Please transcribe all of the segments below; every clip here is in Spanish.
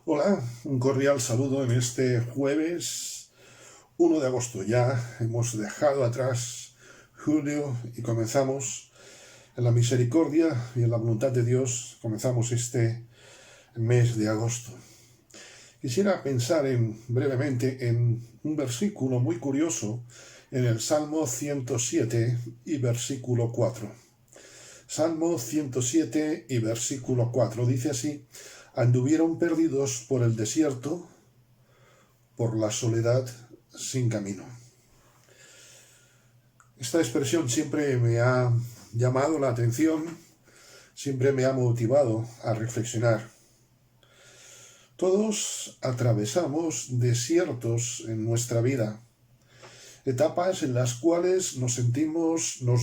Hola, un cordial saludo en este jueves 1 de agosto. Ya hemos dejado atrás julio y comenzamos en la misericordia y en la voluntad de Dios. Comenzamos este mes de agosto. Quisiera pensar brevemente en un versículo muy curioso en el Salmo 107 y versículo 4. Salmo 107 y versículo 4 dice así: anduvieron perdidos por el desierto, por la soledad sin camino. Esta expresión siempre me ha llamado la atención, siempre me ha motivado a reflexionar. Todos atravesamos desiertos en nuestra vida, etapas en las cuales nos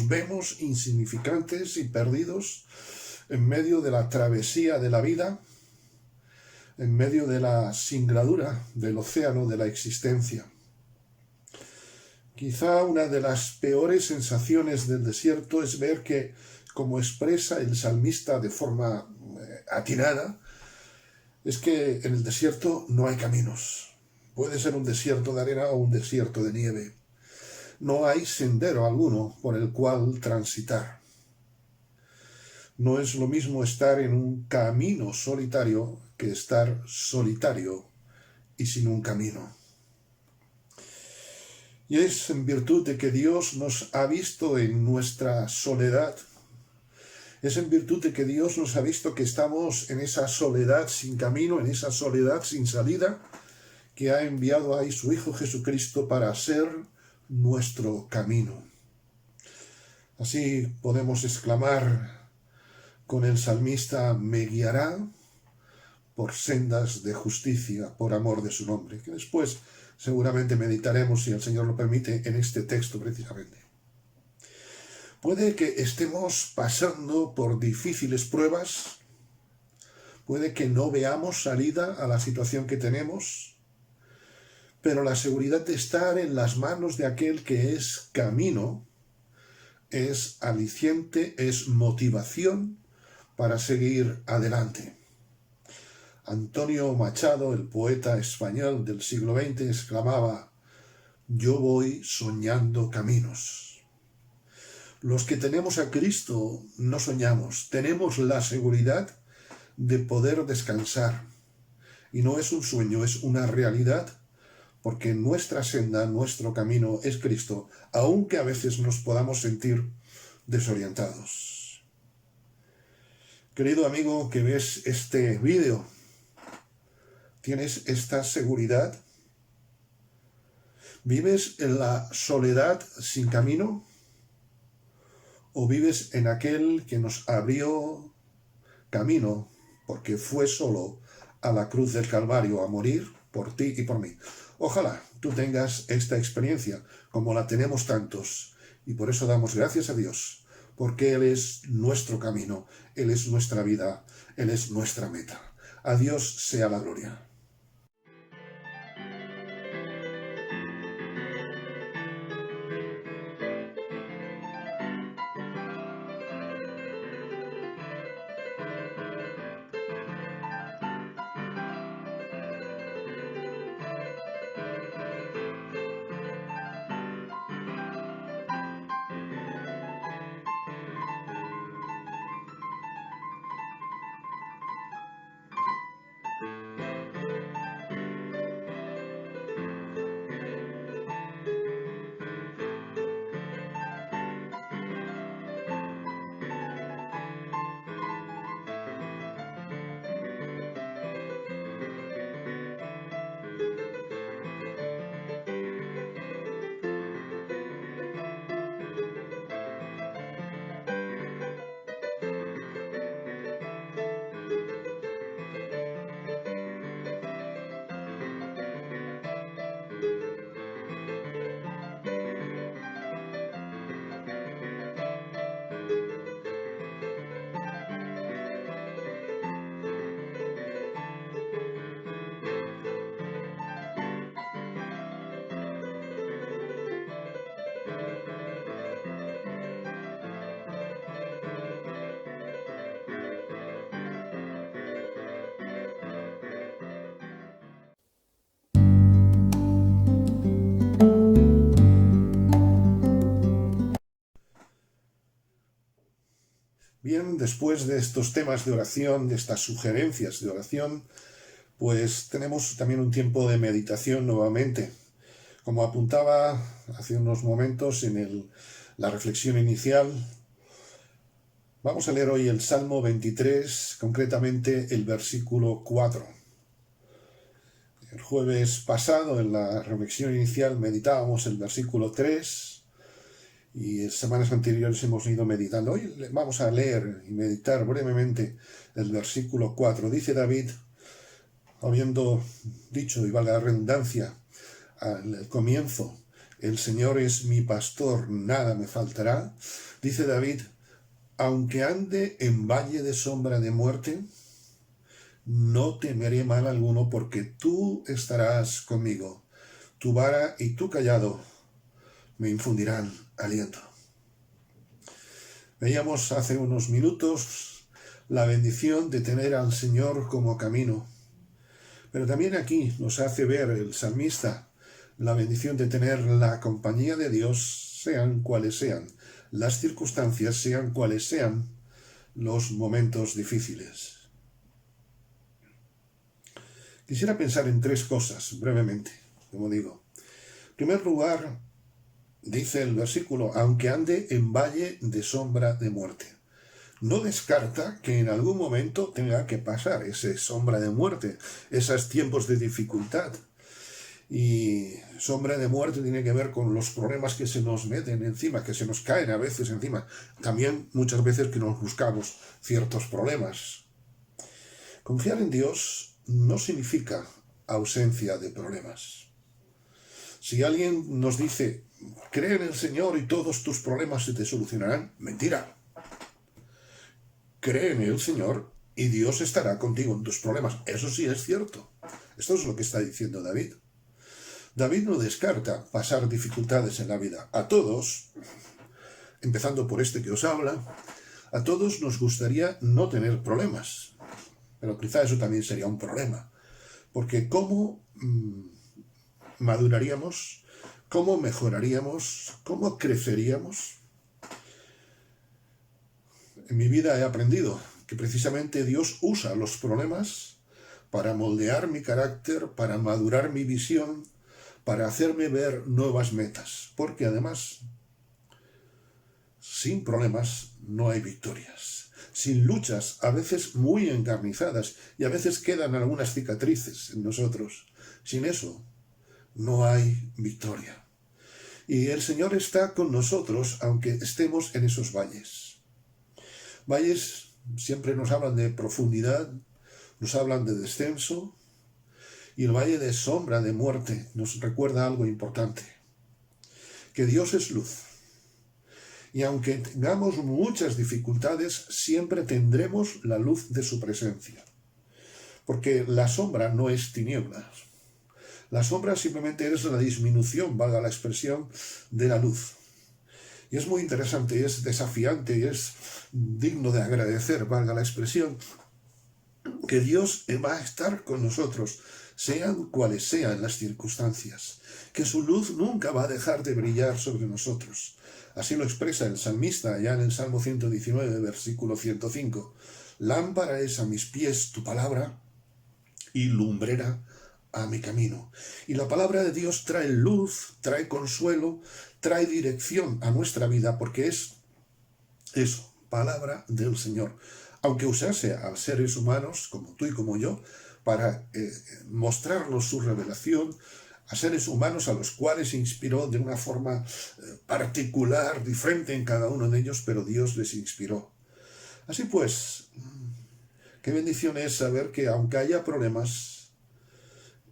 vemos insignificantes y perdidos en medio de la travesía de la vida, en medio de la singladura del océano de la existencia. Quizá una de las peores sensaciones del desierto es ver que, como expresa el salmista de forma atinada, es que en el desierto no hay caminos. Puede ser un desierto de arena o un desierto de nieve. No hay sendero alguno por el cual transitar. No es lo mismo estar en un camino solitario que estar solitario y sin un camino. Y es en virtud de que Dios nos ha visto en nuestra soledad, es en virtud de que Dios nos ha visto que estamos en esa soledad sin camino, en esa soledad sin salida, que ha enviado ahí su Hijo Jesucristo para ser nuestro camino. Así podemos exclamar con el salmista: me guiará por sendas de justicia, por amor de su nombre, que después seguramente meditaremos, si el Señor lo permite, en este texto precisamente. Puede que estemos pasando por difíciles pruebas, puede que no veamos salida a la situación que tenemos, pero la seguridad de estar en las manos de aquel que es camino es aliciente, es motivación para seguir adelante. Antonio Machado, el poeta español del siglo XX, exclamaba: yo voy soñando caminos. Los que tenemos a Cristo no soñamos, tenemos la seguridad de poder descansar. Y no es un sueño, es una realidad, porque nuestra senda, nuestro camino es Cristo, aunque a veces nos podamos sentir desorientados. Querido amigo que ves este vídeo, ¿tienes esta seguridad? ¿Vives en la soledad sin camino? ¿O vives en aquel que nos abrió camino porque fue solo a la cruz del Calvario a morir por ti y por mí? Ojalá tú tengas esta experiencia como la tenemos tantos, y por eso damos gracias a Dios, porque Él es nuestro camino, Él es nuestra vida, Él es nuestra meta. A Dios sea la gloria. Bien, después de estos temas de oración, de estas sugerencias de oración, pues tenemos también un tiempo de meditación nuevamente. Como apuntaba hace unos momentos en la reflexión inicial, vamos a leer hoy el Salmo 23, concretamente el versículo 4. El jueves pasado, en la reflexión inicial, meditábamos el versículo 3, y en semanas anteriores hemos ido meditando. Hoy vamos a leer y meditar brevemente el versículo 4. Dice David, habiendo dicho, y valga la redundancia, al comienzo, el Señor es mi pastor, nada me faltará. Dice David, aunque ande en valle de sombra de muerte, no temeré mal alguno, porque tú estarás conmigo. Tu vara y tu cayado me infundirán aliento. Veíamos hace unos minutos la bendición de tener al Señor como camino. Pero también aquí nos hace ver el salmista la bendición de tener la compañía de Dios, sean cuales sean las circunstancias, sean cuales sean los momentos difíciles. Quisiera pensar en tres cosas, brevemente, como digo. En primer lugar, dice el versículo, aunque ande en valle de sombra de muerte. No descarta que en algún momento tenga que pasar esa sombra de muerte, esos tiempos de dificultad. Y sombra de muerte tiene que ver con los problemas que se nos meten encima, que se nos caen a veces encima. También muchas veces que nos buscamos ciertos problemas. Confiar en Dios no significa ausencia de problemas. Si alguien nos dice, cree en el Señor y todos tus problemas se te solucionarán, mentira. Cree en el Señor y Dios estará contigo en tus problemas. Eso sí es cierto. Esto es lo que está diciendo David. David no descarta pasar dificultades en la vida. A todos, empezando por este que os habla, a todos nos gustaría no tener problemas. Pero quizá eso también sería un problema. Porque ¿cómo maduraríamos? ¿Cómo mejoraríamos? ¿Cómo creceríamos? En mi vida he aprendido que precisamente Dios usa los problemas para moldear mi carácter, para madurar mi visión, para hacerme ver nuevas metas. Porque además, sin problemas no hay victorias. Sin luchas, a veces muy encarnizadas, y a veces quedan algunas cicatrices en nosotros. Sin eso, no hay victoria. Y el Señor está con nosotros, aunque estemos en esos valles. Valles siempre nos hablan de profundidad, nos hablan de descenso, y el valle de sombra de muerte nos recuerda algo importante, que Dios es luz. Y aunque tengamos muchas dificultades, siempre tendremos la luz de su presencia. Porque la sombra no es tinieblas. La sombra simplemente es la disminución, valga la expresión, de la luz. Y es muy interesante, es desafiante y es digno de agradecer, valga la expresión, que Dios va a estar con nosotros, sean cuales sean las circunstancias, que su luz nunca va a dejar de brillar sobre nosotros. Así lo expresa el salmista allá en el Salmo 119, versículo 105. Lámpara es a mis pies tu palabra y lumbrera a mi camino. Y la palabra de Dios trae luz, trae consuelo, trae dirección a nuestra vida, porque es eso, palabra del Señor. Aunque usase a seres humanos, como tú y como yo, para mostrarnos su revelación, a seres humanos a los cuales inspiró de una forma particular, diferente en cada uno de ellos, pero Dios les inspiró. Así pues, qué bendición es saber que aunque haya problemas,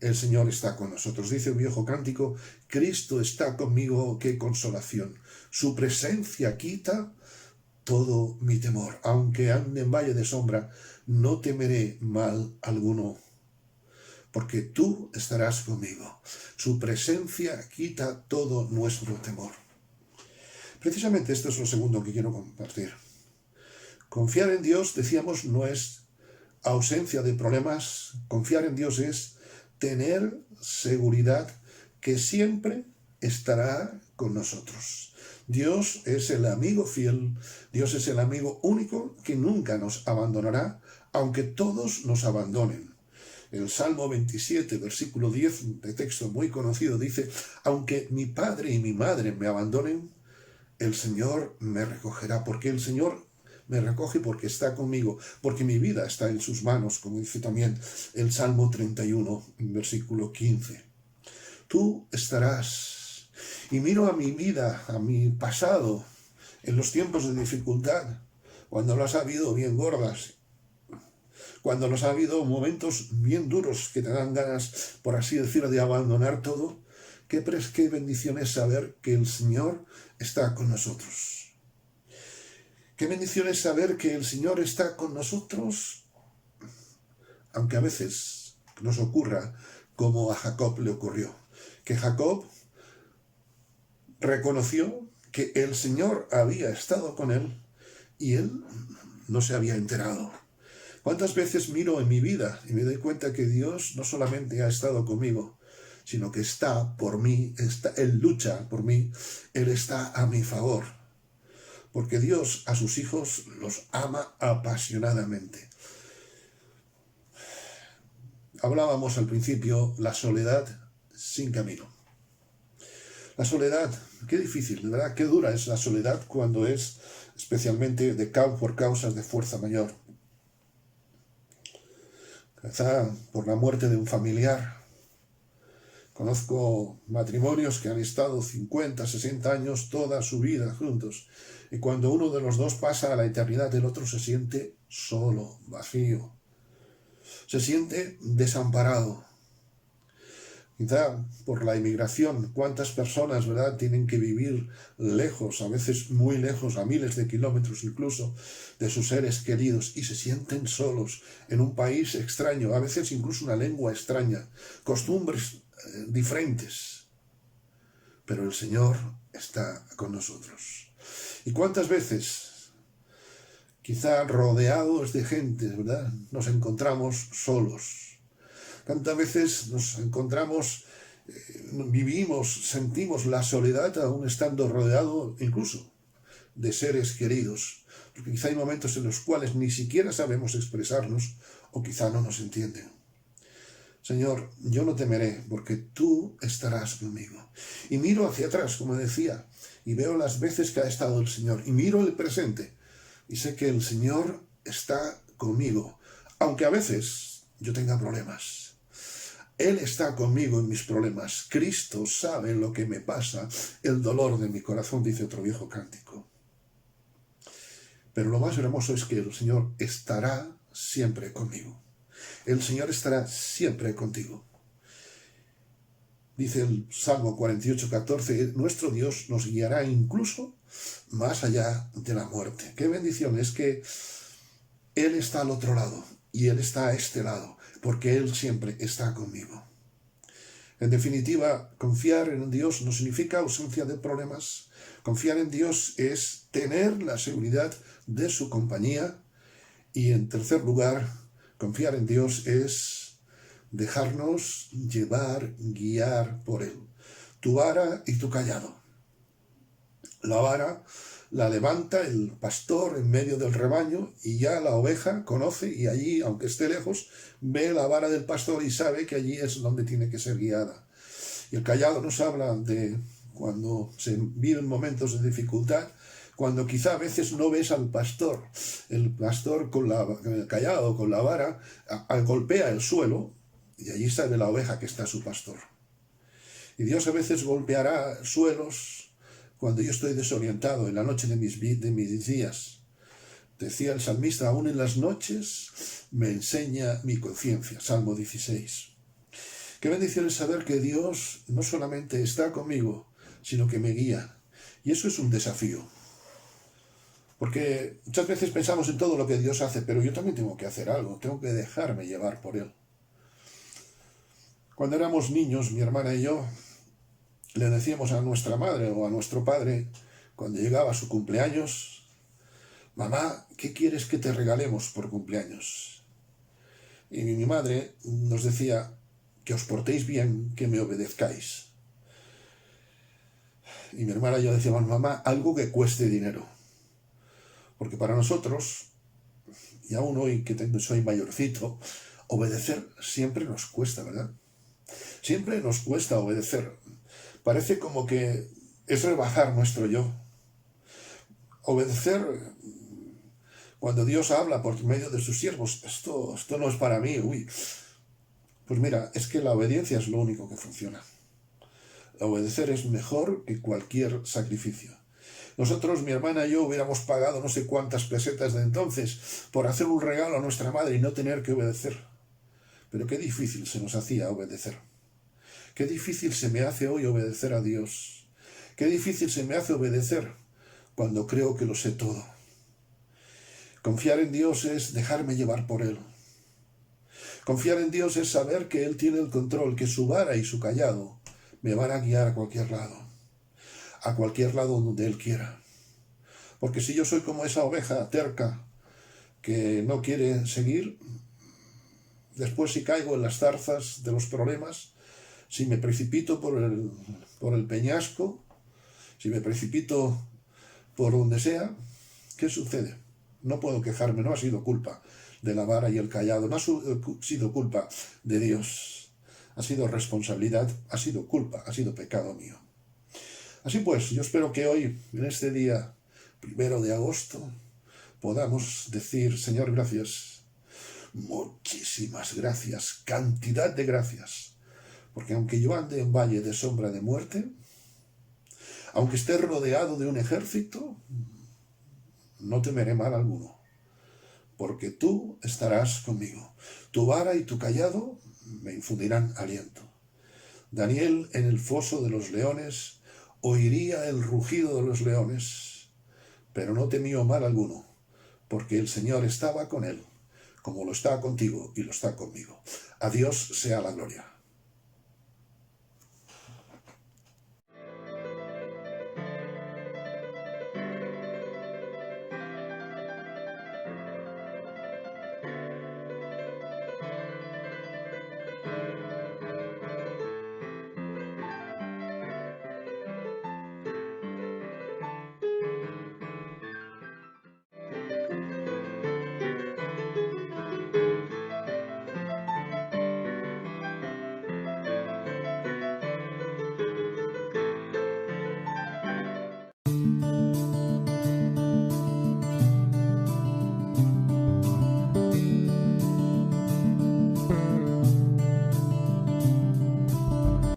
el Señor está con nosotros. Dice un viejo cántico, Cristo está conmigo, qué consolación. Su presencia quita todo mi temor. Aunque ande en valle de sombra, no temeré mal alguno, porque tú estarás conmigo. Su presencia quita todo nuestro temor. Precisamente esto es lo segundo que quiero compartir. Confiar en Dios, decíamos, no es ausencia de problemas. Confiar en Dios es tener seguridad que siempre estará con nosotros. Dios es el amigo fiel, Dios es el amigo único que nunca nos abandonará, aunque todos nos abandonen. El Salmo 27, versículo 10, de texto muy conocido, dice: aunque mi padre y mi madre me abandonen, el Señor me recogerá, porque el Señor me recoge porque está conmigo, porque mi vida está en sus manos, como dice también el Salmo 31, versículo 15. Tú estarás. Y miro a mi vida, a mi pasado, en los tiempos de dificultad, cuando las ha habido bien gordas, cuando nos ha habido momentos bien duros que te dan ganas, por así decirlo, de abandonar todo. Qué bendición es saber que el Señor está con nosotros. Qué bendición es saber que el Señor está con nosotros, aunque a veces nos ocurra como a Jacob le ocurrió, que Jacob reconoció que el Señor había estado con él y él no se había enterado. ¿Cuántas veces miro en mi vida y me doy cuenta que Dios no solamente ha estado conmigo, sino que está por mí, Él lucha por mí, Él está a mi favor? Porque Dios a sus hijos los ama apasionadamente. Hablábamos al principio, la soledad sin camino. La soledad, qué difícil, de verdad, qué dura es la soledad cuando es especialmente por causas de fuerza mayor. Quizá por la muerte de un familiar. Conozco matrimonios que han estado 50, 60 años toda su vida juntos, y cuando uno de los dos pasa a la eternidad, el otro se siente solo, vacío, se siente desamparado. Quizá por la emigración, cuántas personas, ¿verdad?, tienen que vivir lejos, a veces muy lejos, a miles de kilómetros incluso, de sus seres queridos, y se sienten solos en un país extraño, a veces incluso una lengua extraña, costumbres diferentes. Pero el Señor está con nosotros. ¿Y cuántas veces, quizá rodeados de gente, ¿verdad?, nos encontramos solos? Tantas veces nos encontramos, vivimos, sentimos la soledad aún estando rodeado incluso de seres queridos. Porque quizá hay momentos en los cuales ni siquiera sabemos expresarnos o quizá no nos entienden. Señor, yo no temeré porque tú estarás conmigo. Y miro hacia atrás, como decía, y veo las veces que ha estado el Señor. Y miro el presente y sé que el Señor está conmigo, aunque a veces yo tenga problemas. Él está conmigo en mis problemas. Cristo sabe lo que me pasa, el dolor de mi corazón, dice otro viejo cántico. Pero lo más hermoso es que el Señor estará siempre conmigo. El Señor estará siempre contigo. Dice el Salmo 48:14, nuestro Dios nos guiará incluso más allá de la muerte. Qué bendición es que Él está al otro lado y Él está a este lado, porque Él siempre está conmigo. En definitiva, confiar en Dios no significa ausencia de problemas. Confiar en Dios es tener la seguridad de su compañía. Y en tercer lugar, confiar en Dios es dejarnos llevar, guiar por Él. Tu vara y tu callado. La vara la levanta el pastor en medio del rebaño y ya la oveja conoce y allí, aunque esté lejos, ve la vara del pastor y sabe que allí es donde tiene que ser guiada. Y el callado nos habla de cuando se viven momentos de dificultad, cuando quizá a veces no ves al pastor. El pastor con el callado, con la vara, golpea el suelo y allí sabe la oveja que está su pastor. Y Dios a veces golpeará suelos cuando yo estoy desorientado en la noche de mis días. Decía el salmista, aún en las noches me enseña mi conciencia. Salmo 16. Qué bendición es saber que Dios no solamente está conmigo, sino que me guía. Y eso es un desafío. Porque muchas veces pensamos en todo lo que Dios hace, pero yo también tengo que hacer algo, tengo que dejarme llevar por Él. Cuando éramos niños, mi hermana y yo, le decíamos a nuestra madre o a nuestro padre, cuando llegaba su cumpleaños, mamá, ¿qué quieres que te regalemos por cumpleaños? Y mi madre nos decía, que os portéis bien, que me obedezcáis. Y mi hermana y yo decíamos, mamá, algo que cueste dinero. Porque para nosotros, y aún hoy que soy mayorcito, obedecer siempre nos cuesta, ¿verdad? Siempre nos cuesta obedecer. Parece como que es rebajar nuestro yo. Obedecer cuando Dios habla por medio de sus siervos, esto no es para mí, uy. Pues mira, es que la obediencia es lo único que funciona. Obedecer es mejor que cualquier sacrificio. Nosotros, mi hermana y yo, hubiéramos pagado no sé cuántas pesetas de entonces por hacer un regalo a nuestra madre y no tener que obedecer. Pero qué difícil se nos hacía obedecer. Qué difícil se me hace hoy obedecer a Dios. Qué difícil se me hace obedecer cuando creo que lo sé todo. Confiar en Dios es dejarme llevar por Él. Confiar en Dios es saber que Él tiene el control, que su vara y su callado me van a guiar a cualquier lado donde Él quiera. Porque si yo soy como esa oveja terca que no quiere seguir, después si caigo en las zarzas de los problemas, si me precipito por el peñasco, si me precipito por donde sea, ¿qué sucede? No puedo quejarme, no ha sido culpa de la vara y el callado, no ha sido culpa de Dios, ha sido responsabilidad, ha sido culpa, ha sido pecado mío. Así pues, yo espero que hoy, en este día 1 de agosto, podamos decir, Señor, gracias, muchísimas gracias, cantidad de gracias, porque aunque yo ande en valle de sombra de muerte, aunque esté rodeado de un ejército, no temeré mal alguno, porque tú estarás conmigo. Tu vara y tu callado me infundirán aliento. Daniel en el foso de los leones oiría el rugido de los leones, pero no temió mal alguno, porque el Señor estaba con él, como lo está contigo y lo está conmigo. A Dios sea la gloria.